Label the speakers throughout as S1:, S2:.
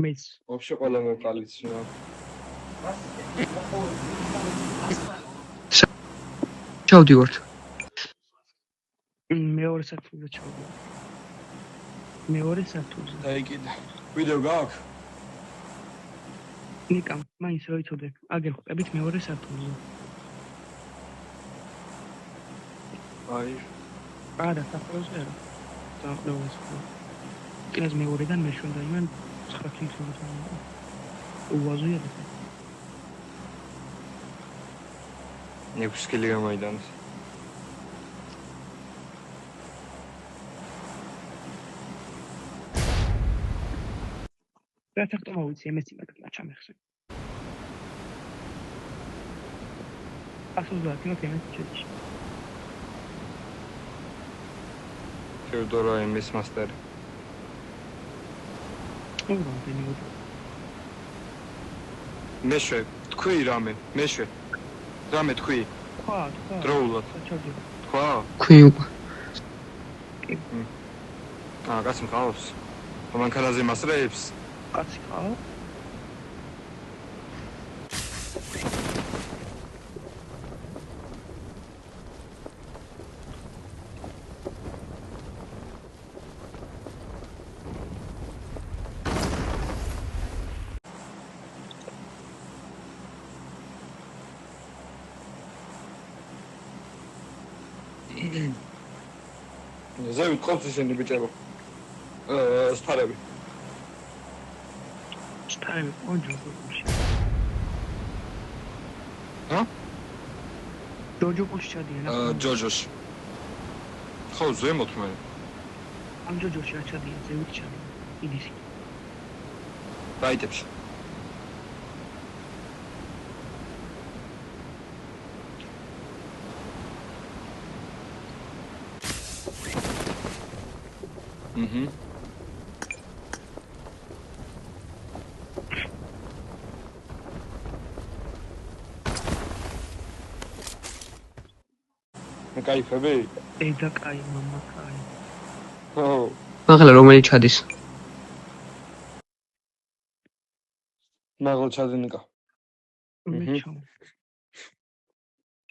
S1: მეც
S2: вообще ყველა მე კალიცია.
S3: ჩავდივართ.
S1: მეორე სართულზე ჩავდივარ. მეორე სართულზე.
S2: დაი კიდე. ვიდეო გაქვს?
S1: ნიკა, მაინც რა იცოდე. აგერ ხვდებით მეორე სართულზე.
S2: აი,
S1: არა, სახლზე არა. დაახლოებით. კიდევ მეორედან მეშვენდა იმან 9 კილომეტრთან. უაზია და
S2: 6 კილი გამაიდანს.
S1: რა თქმა უნდა ვიცი эмეცი მაგა ჩამეხსე. ასოლა თქო эмეცი ჩეჩი.
S2: თეოდორა ემის მასტერი.
S1: ო, დენიოდ.
S2: მეშვე, თქვი რამე, მეშვე. რამე თქვი.
S1: თქვა.
S2: დროულად.
S1: ჩავდივარ.
S2: თქვა?
S3: თქვი უკვე.
S2: კაცი მყავს. მანქანაზე მასრეებს.
S1: კაცი ყავს?
S2: ზევით ყავს ისინი ბიჭებო. სფარები.
S1: სპაი ოჯოყოში. ჯოჯოყოში ჩადიან.
S2: ჯოჯოში. ხო, ზემოთ მე.
S1: ამ ჯოჯოში არ ჩადიან, ზევით ჩადიან. იდის.
S2: რაიტებში. კაიფები?
S1: დედა კაი, მამა კაი.
S2: ხო.
S3: მაგალითად რომელი ჩადის?
S2: მაგალ ჩადინიკა.
S1: მე ჩავ.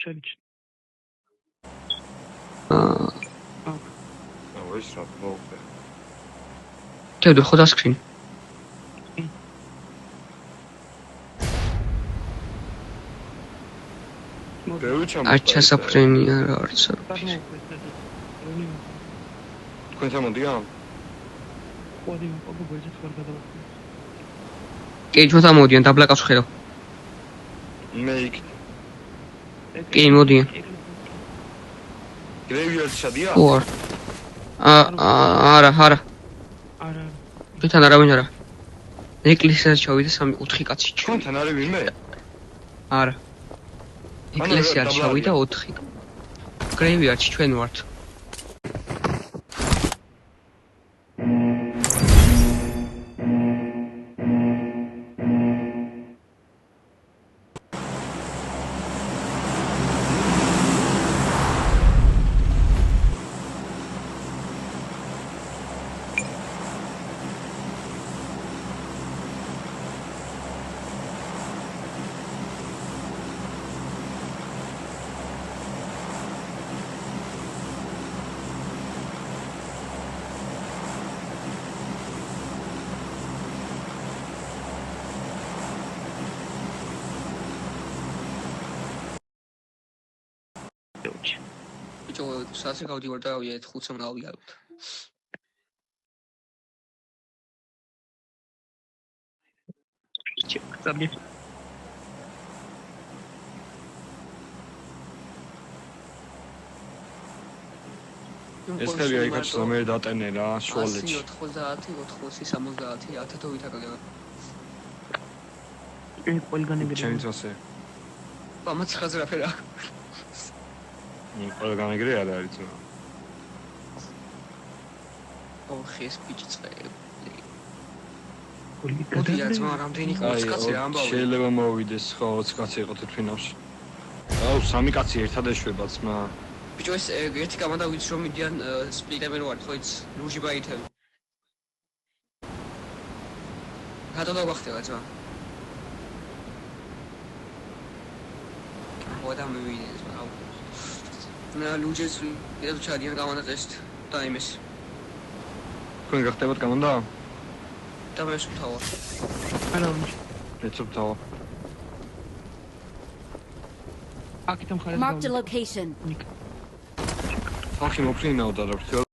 S1: ჩადი.
S2: ის რა მოხდა?
S3: ჩავდი ხო დასკრინ. არ ჩასაფრენია რა არც არ ვიცი.
S2: თქვენ სამოდიან?
S1: ყოდი მოყვა გვერდით ხარ გადავახტი.
S3: კი, ჩვენ სამოდიან, დაბლაკავს ხედავ.
S2: მე იქ.
S3: კი, მოდიან.
S2: გრეივიარდ შადია?
S3: ხო არ. არა.
S1: არა.
S3: ჩვენთან არავინ არა. ეკლესიაში ჩავიდა 3-4 კაცი.
S2: ჩვენთან არის ვინმე?
S3: არა. ეკლესიაში ჩავიდა 4. გრეივიარდში ჩვენ ვართ. Sați că au divertat e tchuțăm la uialt.
S1: Ce sabie.
S2: ეს ხელი აიქაც მე დატენე რა შუალეთში.
S3: 90 1070 ათათობით
S1: ყველგან
S2: ჩემიც ასე.
S3: ამაც ხაზი რაფერა.
S2: ყველგან ეგრე არ არის რა.
S3: ხეს ბიჭი წელი.
S1: გოდი
S3: ძმა რამდენი 20 კაცი რა ამბავი.
S2: შეიძლება მოვიდეს ხო 20 კაცი იყო თვითფინალში. აუ 3 კაცი ერთად ეშვება ძმა.
S3: ბიჭო ეს ერთი გამოდა ვიცი რომ მიდიან სპლიტებენ ვარ ხო იცი ლუჟი ბაითები. რატო დავახტევა ძმა? ხოდა მივიდნენ ძმა. ნა ლუჯეს ვიდეო ჩადიან გამონაყესთ და იმის.
S2: თქვენ გახდებათ გამონდა?
S3: და მე შევთავაზ.
S1: არა,
S2: ეცობთავა.
S1: აქეთ მხარეს
S4: Marked a location.
S2: ახი მოფრინაო და რა